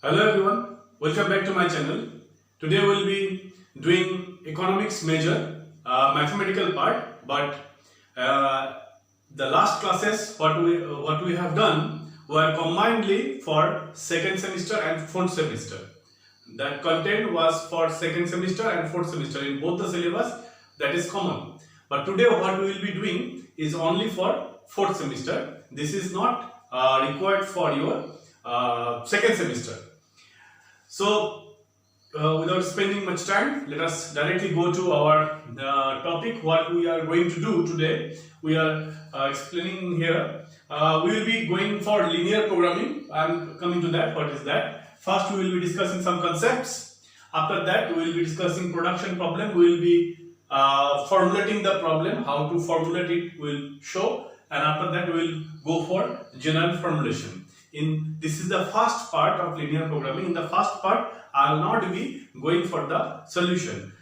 Hello everyone, welcome back to my channel. Today we'll be doing economics major, mathematical part, but uh, the last classes what we have done were combinedly for second semester and fourth semester. That content was for second semester and fourth semester in both the syllabus, that is common. But today what we will be doing is only for fourth semester. This is not required for your second semester. So, without spending much time, let us directly go to our topic. What we are going to do today, we are explaining here. We will be going for linear programming. I am coming to that. What is that? First, we will be discussing some concepts. After that, we will be discussing production problem. We will be formulating the problem. How to formulate it will show, and after that, we will go for general formulation. This is the first part of linear programming. In the first part, I will not be going for the solution.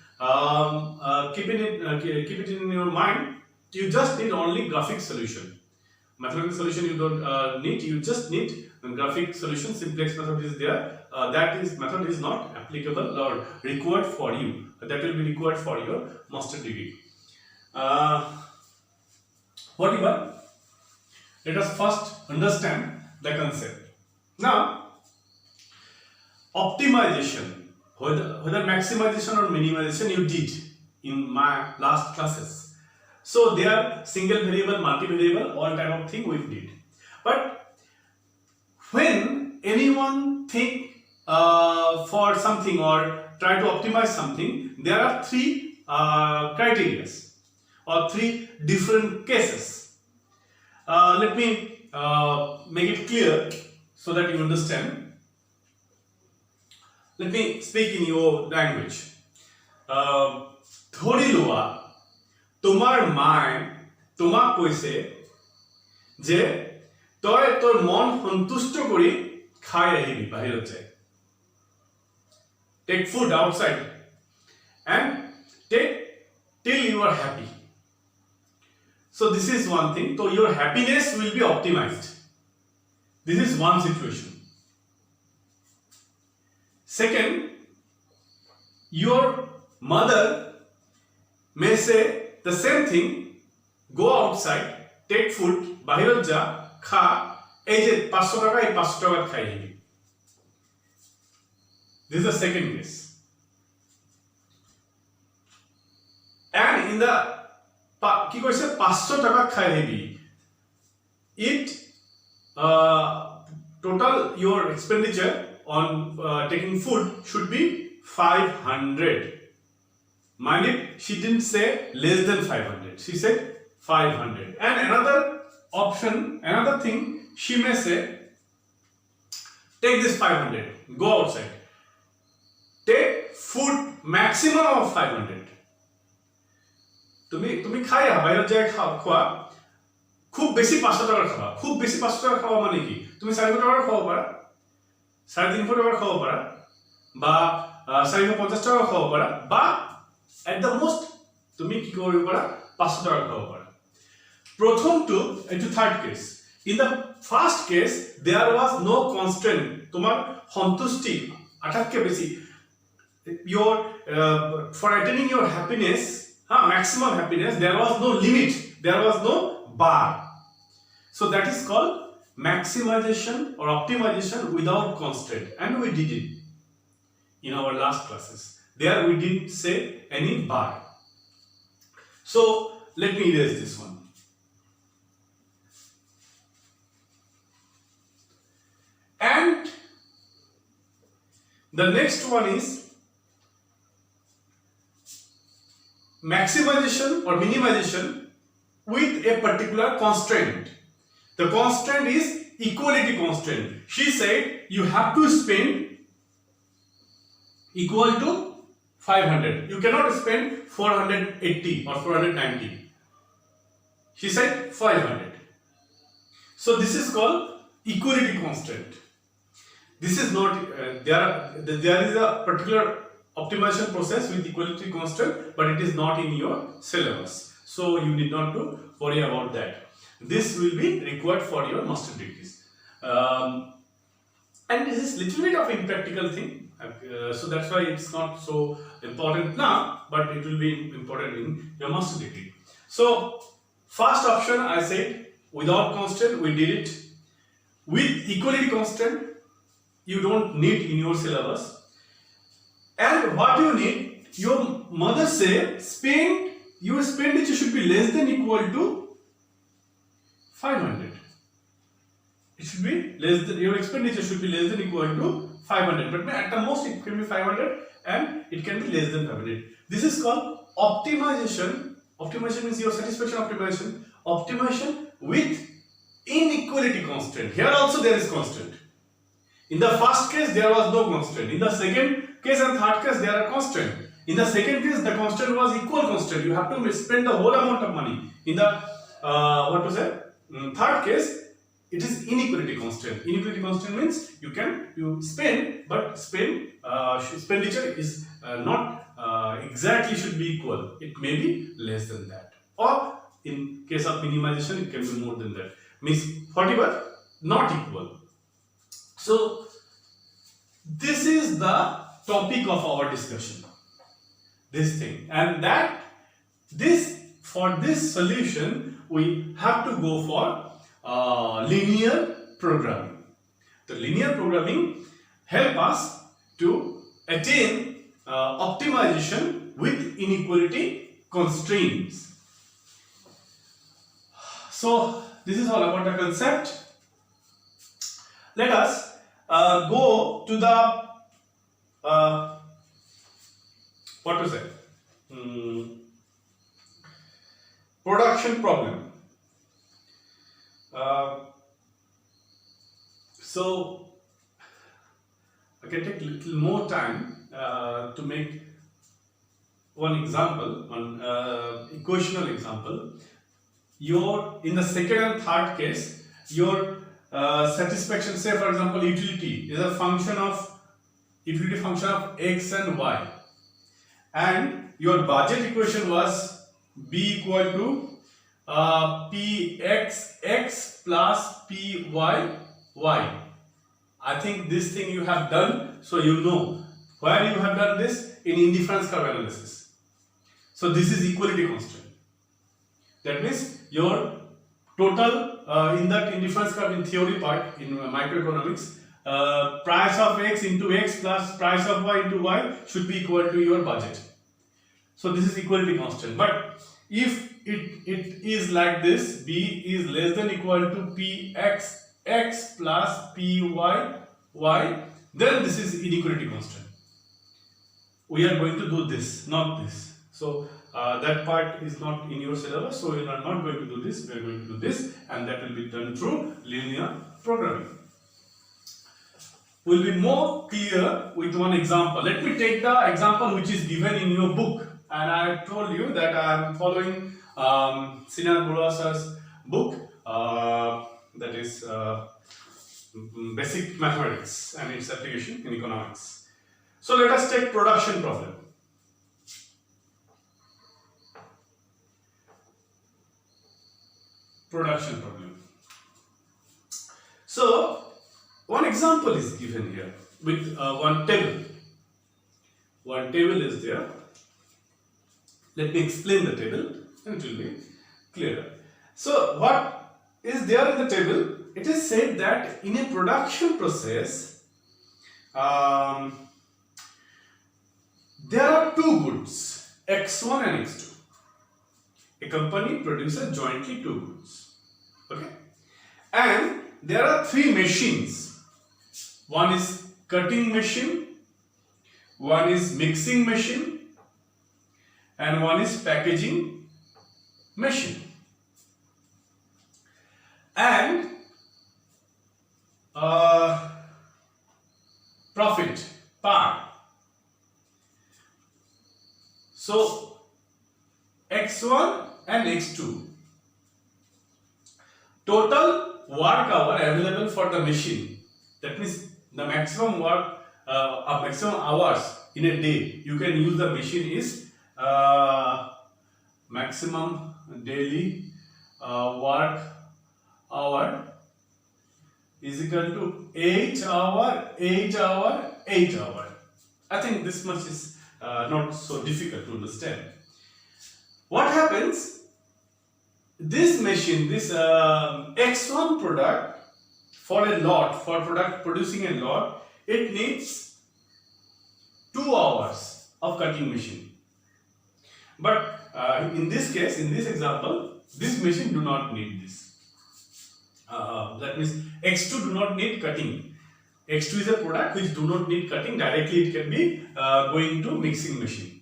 Keep it in your mind. You just need only graphic solution. Mathematical solution you don't need. You just need graphic solution. Simplex method is there. Method is not applicable or required for you. That will be required for your master degree. Whatever. Let us first understand the concept. Now, optimization, whether maximization or minimization you did in my last classes. So they are single variable, multi-variable, all type of thing we did. But when anyone think for something or try to optimize something, there are three criteria or three different cases. Let me make it clear so that you understand. Let me speak in your language. Thori loa tomar mai tomak koise je toy tor mon santushto kori khai ahibi bahirot jai. Take food outside and take till you are happy. So this is one thing. So your happiness will be optimized. This is one situation. Second, your mother may say the same thing. Go outside, take food, bahirot ja, kha, ei je 500 টাকা এই 500 টাকা খাই নিবি. This is the second case. And in the কি কৈছে 500 টাকা খাই নিবি. It total your expenditure on taking food should be 500. Mind it, she didn't say less than 500. She said 500. And another option, another thing, she may say, take this 500, go outside. Take food maximum of 500. তুমি খাইয়া বাইরে যায় খাওয়া খুব বেশি 500 টাকার খাওয়া খুব বেশি 500 টাকার খাওয়া মানে কি তুমি 400 টাকার খাওয়া পারা 350 টাকার খাওয়া পারা বা 450 টাকার খাওয়া পারা বা at the most তুমি কি করবে পারা 500 টাকার খাওয়া পারা প্রথম two into third case. In the first case there was no constraint. তোমার সন্তুষ্টি আটাকে বেশি your for attaining your happiness, maximum happiness, there was no limit, there was no bar. So that is called maximization or optimization without constraint, and we did it in our last classes. There we didn't say any bar. So let me erase this one. And the next one is maximization or minimization with a particular constraint. The constraint is equality constraint. She said you have to spend equal to 500. You cannot spend 480 or 490. She said 500. So this is called equality constraint. This is not there is a particular optimization process with equality constraint, but it is not in your syllabus. So you need not to worry about that. This will be required for your master degrees. and this is little bit of impractical thing, so that's why it's not so important now, but it will be important in your master degree. So first option I said without constant, we did it. With equality constant, you don't need in your syllabus. And what you need, your mother say your expenditure should be less than equal to 500. It should be less than, your expenditure should be less than equal to 500, but at the most it can be 500 and it can be less than 500. This is called optimization. Optimization means your satisfaction optimization. Optimization with inequality constant. Here also there is constant. In the first case there was no constant. In the second case and third case there are constant. In the second case the constant was equal constant. You have to spend the whole amount of money. In the third case it is inequality constant. Inequality constant means you spend, but expenditure is not exactly should be equal. It may be less than that, or in case of minimization it can be more than that. Means whatever not equal. So this is the topic of our discussion. This thing, and that for this solution we have to go for linear programming. The linear programming help us to attain optimization with inequality constraints. So this is all about the concept. Let us go to the production problem. So I can take a little more time to make one example, one equational example. In the second and third case, your satisfaction, say for example, utility is a utility function of x and y, and your budget equation was b equal to pxx plus pyy. I think this thing you have done, so you know where you have done this in indifference curve analysis. So this is equality constant. That means your total in that indifference curve in theory part in microeconomics, price of x into x plus price of y into y should be equal to your budget. So this is equality constant. But if it is like this, b is less than equal to pxx plus pyy, then this is inequality constant. We are going to do this, not this. So that part is not in your syllabus, so we are not going to do this. We are going to do this, and that will be done through linear programming. Will be more clear with one example. Let me take the example which is given in your book, and I have told you that I am following Srinath Barua sir's book, that is Basic Mathematics and its application in economics. So let us take production problem. Production problem. So one example is given here with one table. One table is there. Let me explain the table and it will be clearer. So what is there in the table? It is said that in a production process there are two goods, X1 and X2. A company produces jointly two goods. Okay? And there are three machines. One is cutting machine, one is mixing machine, and one is packaging machine. And profit per. So X1 and X2. Total work hour available for the machine. That means the maximum work, maximum hours in a day you can use the machine is maximum daily work hour is equal to 8 hour, 8 hour, 8 hour. I think this much is not so difficult to understand. What happens? This machine, this X1 product for a lot, for product producing a lot, it needs 2 hours of cutting machine. But in this case, in this example, this machine do not need this. That means X2 do not need cutting. X2 is a product which do not need cutting. Directly it can be going to mixing machine.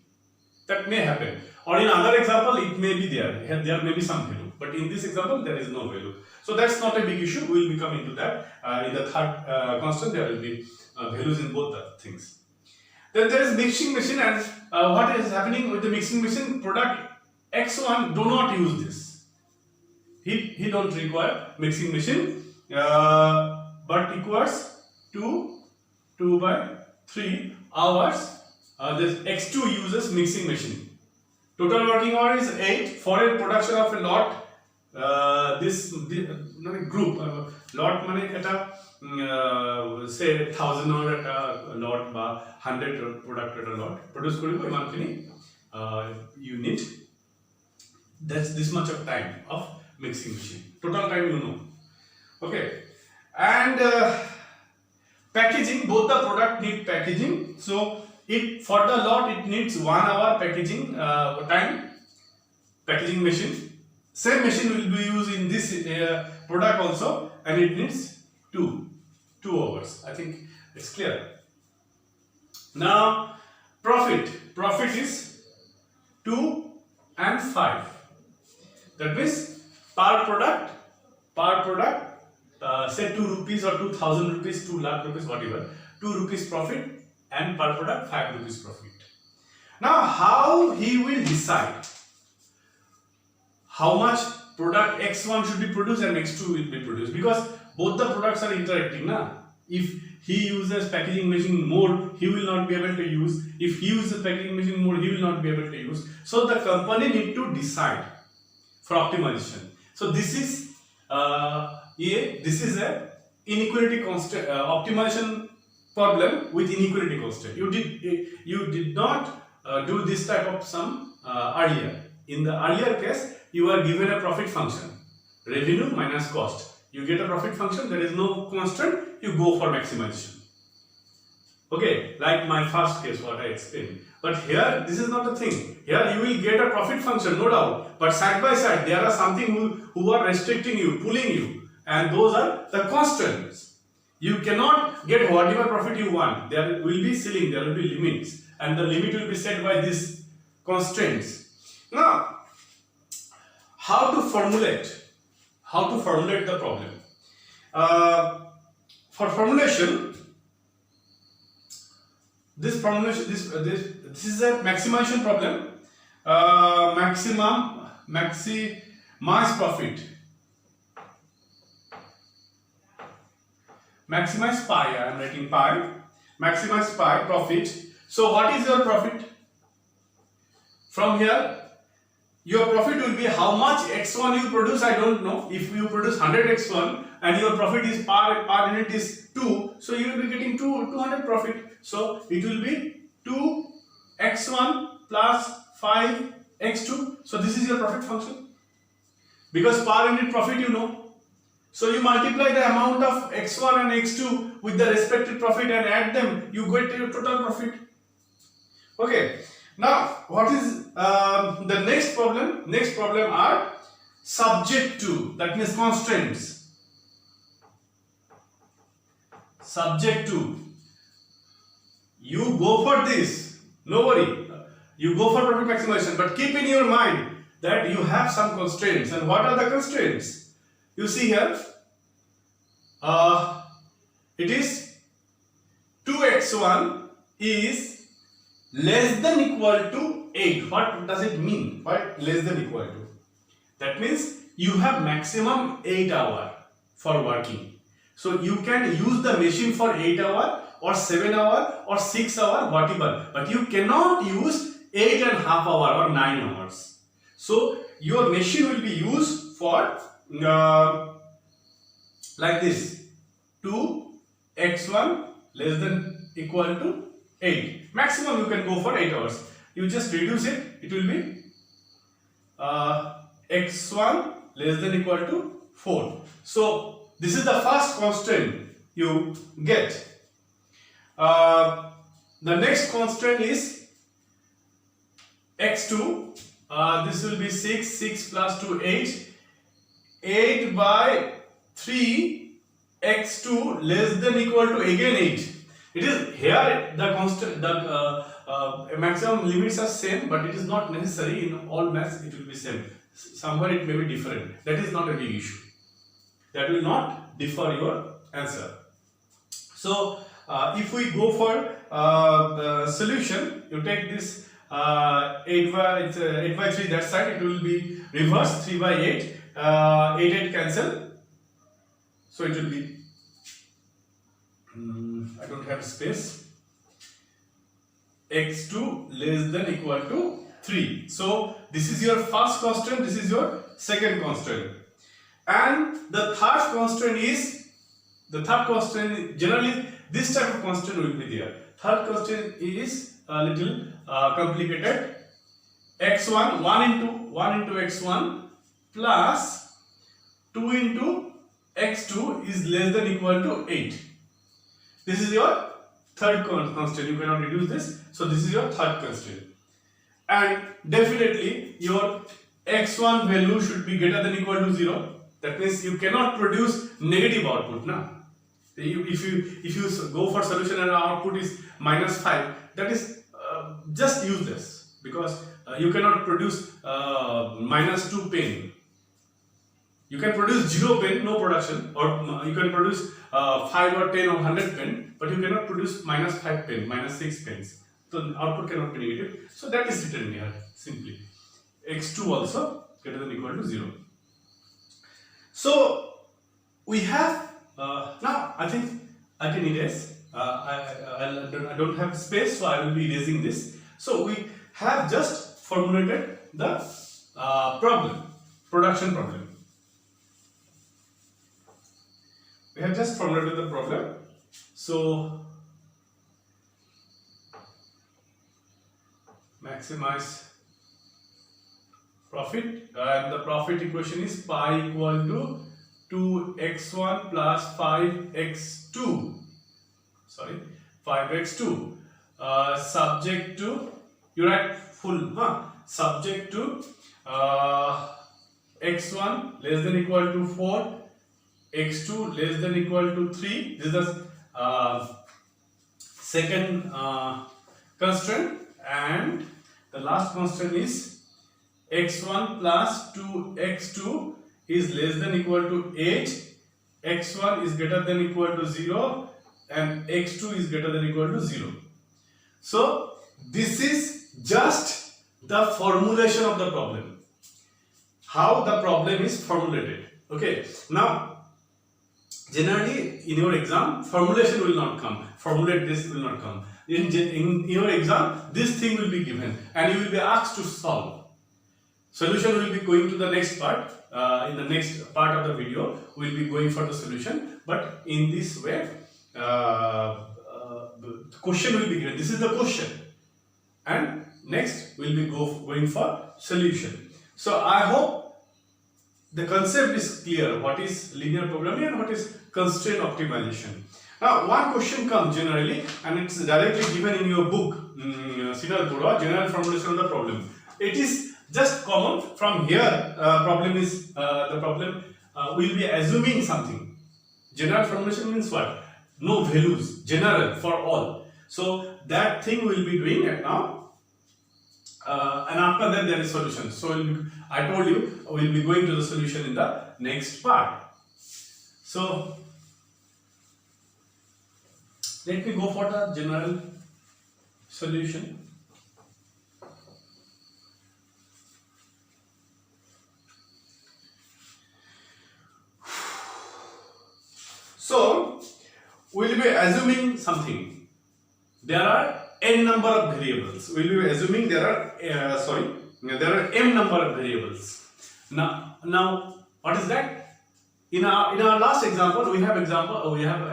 That may happen. Or in other example, it may be there. There may be some value. But in this example, there is no value. So that's not a big issue. We will be coming to that. In the third constant, there will be values in both the things. Then there is mixing machine, and what is happening with the mixing machine? Product X1 do not use this. He don't require mixing machine, but requires 2 by 3 hours. This X2 uses mixing machine. Total working hour is 8 for a production of a lot. This group lot mane eta say 1000 or a lot ba 100 product at a lot produce koribo iman kini you need that's this much of time of mixing machine. Total time you know. Okay, and packaging, both the product need packaging. So it for the lot it needs 1 hour packaging time, packaging machine. Same machine will be used in this product also, and it needs 2 hours. I think it's clear. Now profit is 2 and 5. That means per product say 2 rupees or 2000 rupees, 2 lakh rupees, whatever, 2 rupees profit, and per product 5 rupees profit. Now how he will decide how much product X1 should be produced and X2 will be produced, because both the products are interacting na. If he uses packaging machine more, he will not be able to use. If he uses packaging machine more, he will not be able to use. So the company need to decide for optimization. So this is a inequality constant optimization problem with inequality constant. You did not do this type of sum earlier. In the earlier case, you are given a profit function, revenue minus cost. You get a profit function, there is no constant, you go for maximization. Okay, like my first case, what I explained. But here, this is not the thing. Here, you will get a profit function, no doubt. But side by side, there are something who are restricting you, pulling you, and those are the constants. You cannot get whatever profit you want. There will be ceiling, there will be limits, and the limit will be set by these constraints. Now, how to formulate the problem? For formulation, this is a maximization problem. Maximize profit. Maximize pi. I am writing pi. Maximize pi profit. So what is your profit? From here, your profit will be how much X1 you produce. I don't know. If you produce 100 X1 and your profit is per unit is 2, so you will be getting 200 profit. So it will be 2 X1 plus 5 X2. So this is your profit function. Because per unit profit you know. So you multiply the amount of X1 and X2 with the respective profit and add them, you get your total profit. Okay. Now, what is the next problem? Next problem are subject to, that means constraints. Subject to. You go for this, no worry. You go for profit maximization, but keep in your mind that you have some constraints. And what are the constraints? You see here, it is 2x1 is less than equal to 8. What does it mean? What less than equal to? That means you have maximum 8 hours for working. So you can use the machine for 8 hours or 7 hours or 6 hours, whatever. But you cannot use 8.5 hours or 9 hours. So your machine will be used for like this. 2x1 less than equal to 8. Maximum you can go for 8 hours. You just reduce it, it will be x1 less than equal to 4. So this is the first constant you get. The next constant is x2. This will be 6 plus 2 8 by 3 x2 less than equal to again 8. It is here the constant, the maximum limits are same, but it is not necessary in all maths it will be same. Somewhere it may be different. That is not a big issue. That will not differ your answer. So if we go for the solution, you take this 8 by 3 that side, it will be reverse 3 by 8. 8 cancel. So it will be I don't have space. x2 less than equal to 3. So this is your first constant, this is your second constant. And the third constant is, generally this type of constant will be there. Third constant is a little complicated. x1, 1 into x1 plus 2 into x2 is less than equal to 8. This is your third constant. You cannot reduce this. So this is your third constant. And definitely your x1 value should be greater than equal to 0. That means you cannot produce negative output. Now, if you go for solution and output is -5, that is just useless, because you cannot produce -2 pen. You can produce 0 pen, no production, or you can produce 5 or 10 or 100 pen, but you cannot produce -5 pen, -6 pens. So the output cannot be negative. So that is written here simply. x2 also greater than equal to 0. So we have now I think I can erase. I don't have space, so I will be erasing this. So we have just formulated the production problem. We have just formulated the problem. So maximize profit, and the profit equation is pi equal to 2x1 plus 5x2. Sorry, 5x2. Subject to, you write full, subject to x1 less than equal to 4, x2 less than equal to 3. This is the second constraint, and the last constraint is x1 plus 2x2 is less than equal to 8, x1 is greater than equal to 0, and x2 is greater than equal to 0. So this is just the formulation of the problem, how the problem is formulated. Okay, now generally in your exam formulation will not come, formulate this will not come. In your exam this thing will be given and you will be asked to solve. Solution will be going to the next part. In the next part of the video we will be going for the solution, but in this way the question will be given. This is the question, and next we will be going for solution. So I hope the concept is clear, what is linear programming and what is constraint optimization. Now one question comes generally, and it's directly given in your book, Sinal Pura, General Formulation of the Problem. It is just common from here. Problem is the problem will be assuming something. General formulation means what? No values, general for all. So that thing we will be doing it now, and after that there is solution. So I told you we will be going to the solution in the next part. So let me go for the general solution. So we will be assuming something. There are n number of variables. We will be assuming there are m number of variables. Now what is that? In our last example, we have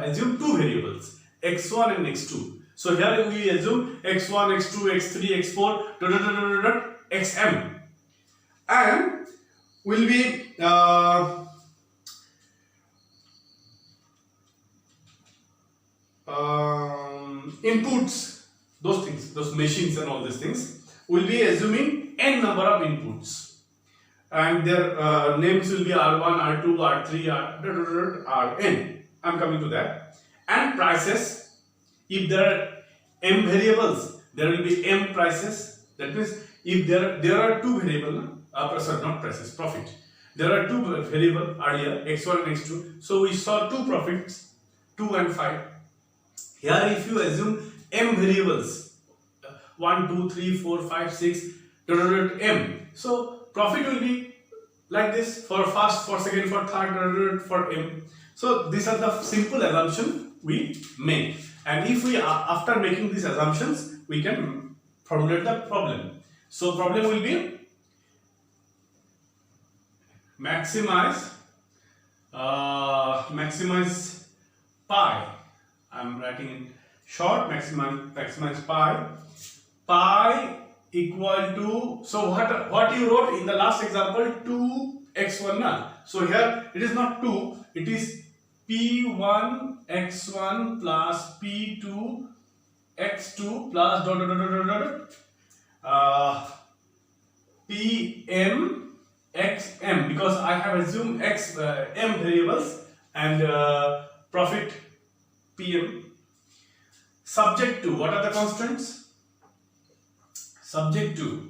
assumed two variables, x1 and x2. So here we assume x1, x2, x3, x4, xm, and will be inputs, those things, those machines and all these things, will be assuming n number of inputs, and their names will be R1, R2, R3, Rn. I'm coming to that. And prices, if there are m variables, there will be m prices. That means if there are two variables, sorry, not prices, profit. There are two variables earlier, x1 and x2. So we saw two profits, 2 and 5. Here if you assume m variables, 1, 2, 3, 4, 5, 6, m. So profit will be like this for first, for second, for third, for m. So these are the simple assumptions we make. And if we, after making these assumptions, we can formulate the problem. So problem will be maximize pi. I'm writing in short, maximize pi equal to, so what you wrote in the last example, 2x1 na? So here it is not 2, it is p1 x1 plus p2 x2 plus pm xm, because I have assumed m variables and profit pm. Subject to, what are the constants? Subject to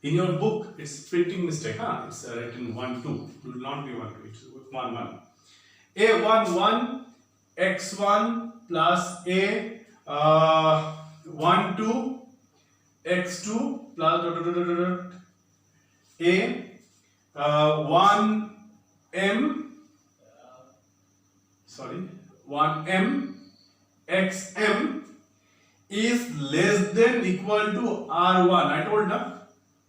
in your book it's printing mistake, it's written 1 2, it will not be 1 2, it's 1 1. A11 x1 plus a 1 2 x2 plus a 1 m xm is less than equal to R1. I told the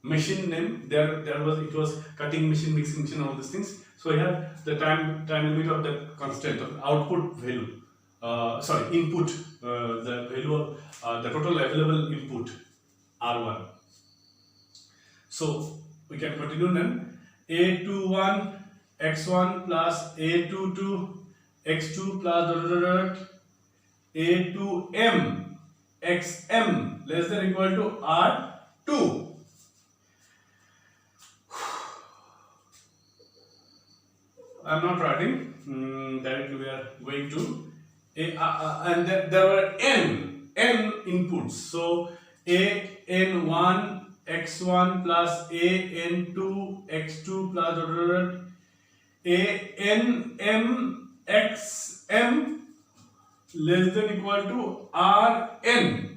machine name, it was cutting machine, mixing machine, all these things. So here the time limit of the constant of output value, input, the value of the total available input R1. So we can continue then. A21 x1 plus A22 x2 plus A2m xm less than equal to R2. I'm not writing directly, we are going to and there were n inputs. So an1 x1 plus an2 x2 plus anm xm less than equal to rn.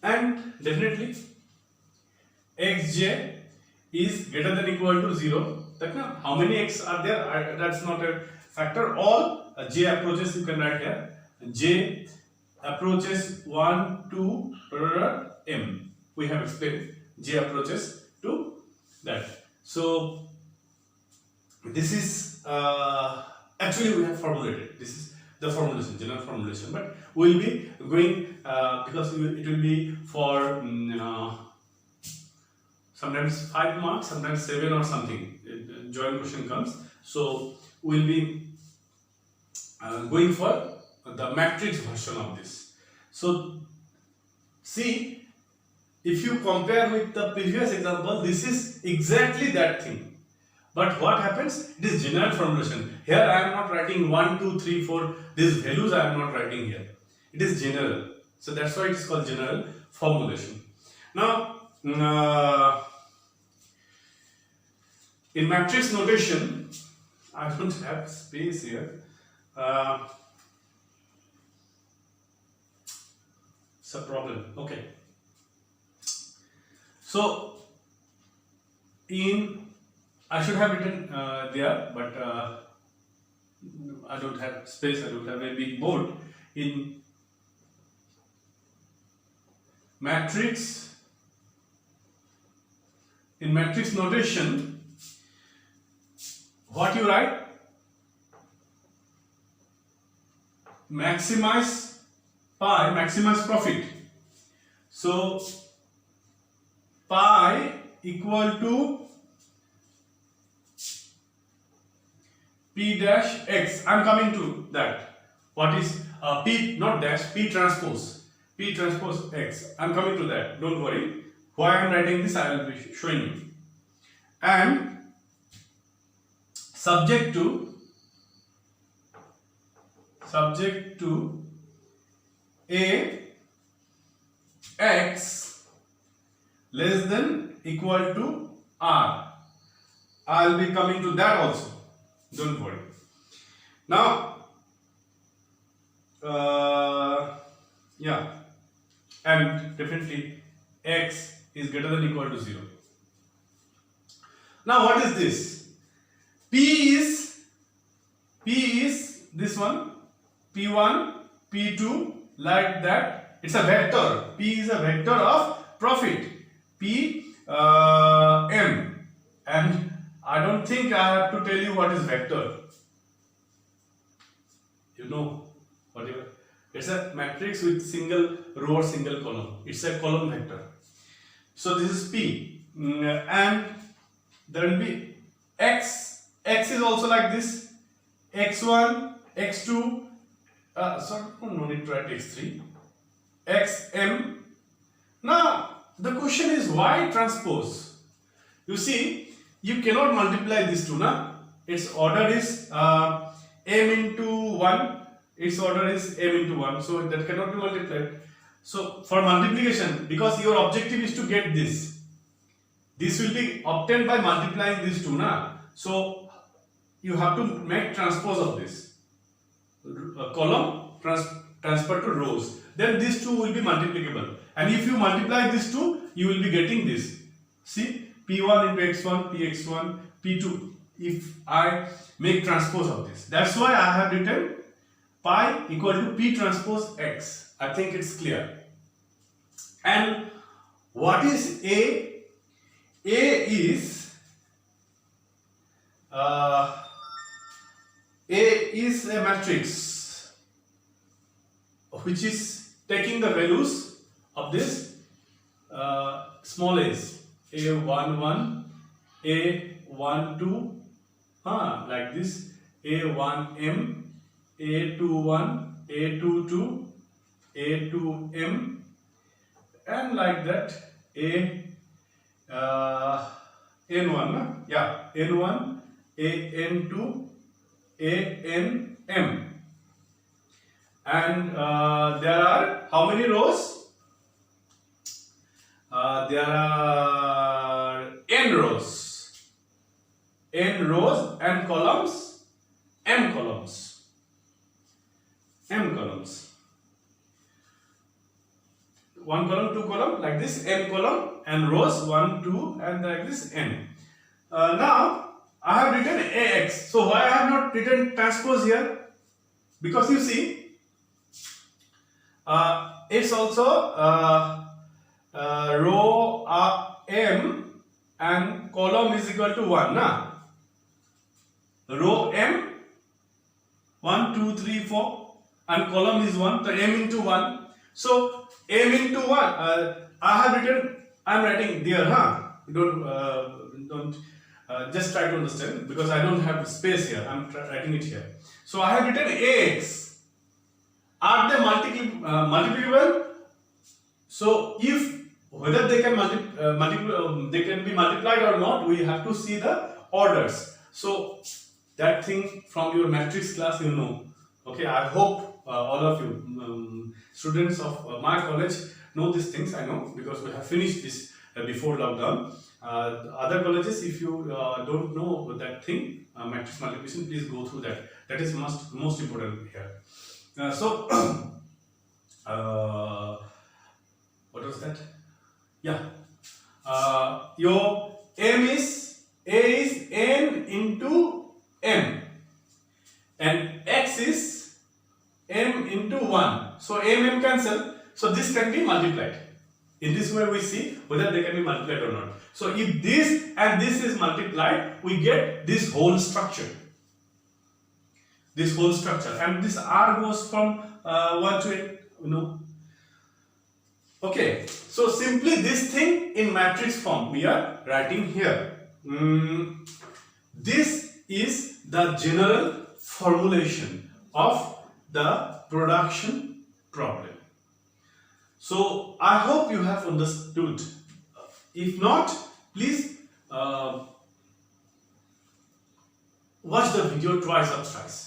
And definitely xj is greater than equal to 0. That now how many x are there, that's not a factor. All j approaches you can write here. J approaches 1 to m. We have explained j approaches to that. So this is actually we have formulated. This is the formulation, general formulation, but we will be going because it will be for sometimes 5 marks, sometimes 7 or something. Joint question comes, so we will be going for the matrix version of this. So see, if you compare with the previous example, this is exactly that thing. But what happens? It is general formulation. Here I am not writing 1, 2, 3, 4. These values I am not writing here. It is general. So that's why it is called general formulation. Now, in matrix notation, I don't have space here. It's a problem. Okay. So, I should have written there, but I don't have space, I don't have a big board. In matrix, notation, what you write? Maximize pi, maximize profit. So pi equal to P dash X. I am coming to that. What is P, not dash, P transpose X. I am coming to that. Don't worry. Why I am writing this, I will be showing you. And subject to A X less than equal to R. I will be coming to that also. Don't worry. Now, yeah, and definitely X is greater than equal to 0. Now, what is this? P is this one, P1, P2, like that. It's a vector. P is a vector of profit. P M, and I don't think I have to tell you what is vector. You know, whatever. It's a matrix with single row or single column. It's a column vector. So this is P, and there will be X. X is also like this. X1, X2. Sorry, no need to write X3. Xm. Now the question is, why transpose? You see, you cannot multiply these two, na? Its order is m into 1. Its order is m into 1. So that cannot be multiplied. So for multiplication, because your objective is to get this will be obtained by multiplying these two, na? So you have to make transpose of this. Column transfer to rows. Then these two will be multiplicable. And if you multiply these two, you will be getting this. See, P1 into X1, Px1, P2. If I make transpose of this, that's why I have written pi equal to P transpose X. I think it's clear. And what is A? A is a matrix which is taking the values of this small a's, A11, A12, like this, A1m, A21, A22, A2m, and like that, N1, yeah, N1, An2, Anm. And there are how many rows? There are n rows and columns, m columns. One column, two column, like this, m column, and rows 1, 2, and like this n. Now I have written ax. So why I have not written transpose here? Because you see, it's also row m and column is equal to 1, na? Row m 1, 2, 3, 4, and column is 1, so m into 1. So m into 1, I have written, I am writing there, don't just try to understand, because I don't have space here. I am writing it here. So I have written ax. Are they multiplicable? So if whether they can they can be multiplied or not, we have to see the orders. So that thing from your matrix class, you know. Okay, I hope all of you students of my college know these things. I know, because we have finished this before lockdown. Other colleges, if you don't know that thing, matrix multiplication, please go through that. That is most important here. So what was that? Yeah, your A is n into m, and So M cancel. So this can be multiplied. In this way we see whether they can be multiplied or not. So if this and this is multiplied, we get this whole structure. This whole structure, and this R goes from 1 to 8, you know. Okay, so simply this thing in matrix form we are writing here. This is the general formulation of the production problem. So I hope you have understood. If not, please watch the video twice or thrice.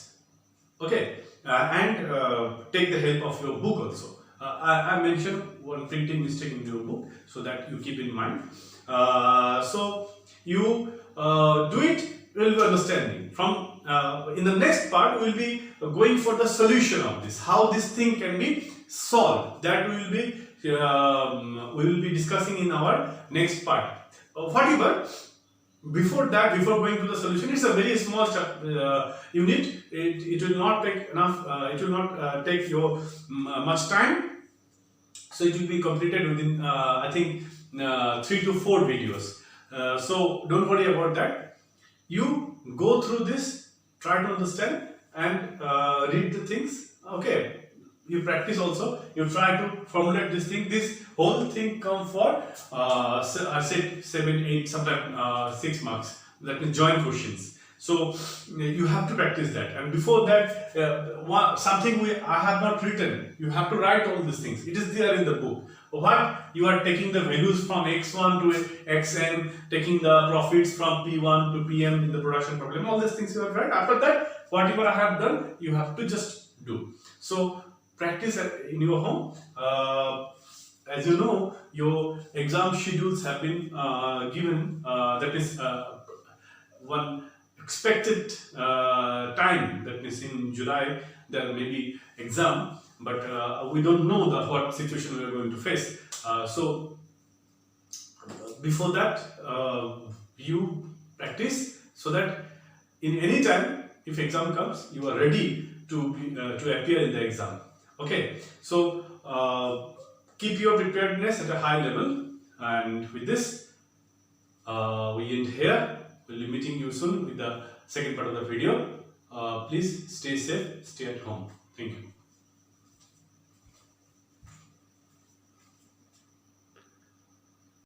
Okay, and take the help of your book also. I mentioned one printing mistake in your book, so that you keep in mind. So you do it, you will be understanding. From in the next part, we will be going for the solution of this, how this thing can be solved. That we will be discussing in our next part. Whatever. Before that, before going to the solution, it's a very small unit. It will not take enough. It will not take your much time. So it will be completed within I think 3 to 4 videos. So don't worry about that. You go through this, try to understand and read the things. Okay. You practice also. You try to formulate this thing. This whole thing come for I said 7, 8, sometimes 6 marks. That means joint questions. So you have to practice that. And before that, something I have not written. You have to write all these things. It is there in the book. What you are taking the values from x1 to xn, taking the profits from p1 to pm in the production problem. All these things you have to write. After that, whatever I have done, you have to just do. So practice in your home. As you know, your exam schedules have been given. That is one expected time. That is in July. There may be exam, but we don't know what situation we are going to face. So before that, you practice so that in any time, if exam comes, you are ready to appear in the exam. Okay, so keep your preparedness at a high level, and with this we end here. We'll be meeting you soon with the second part of the video. Please stay safe, stay at home. Thank you.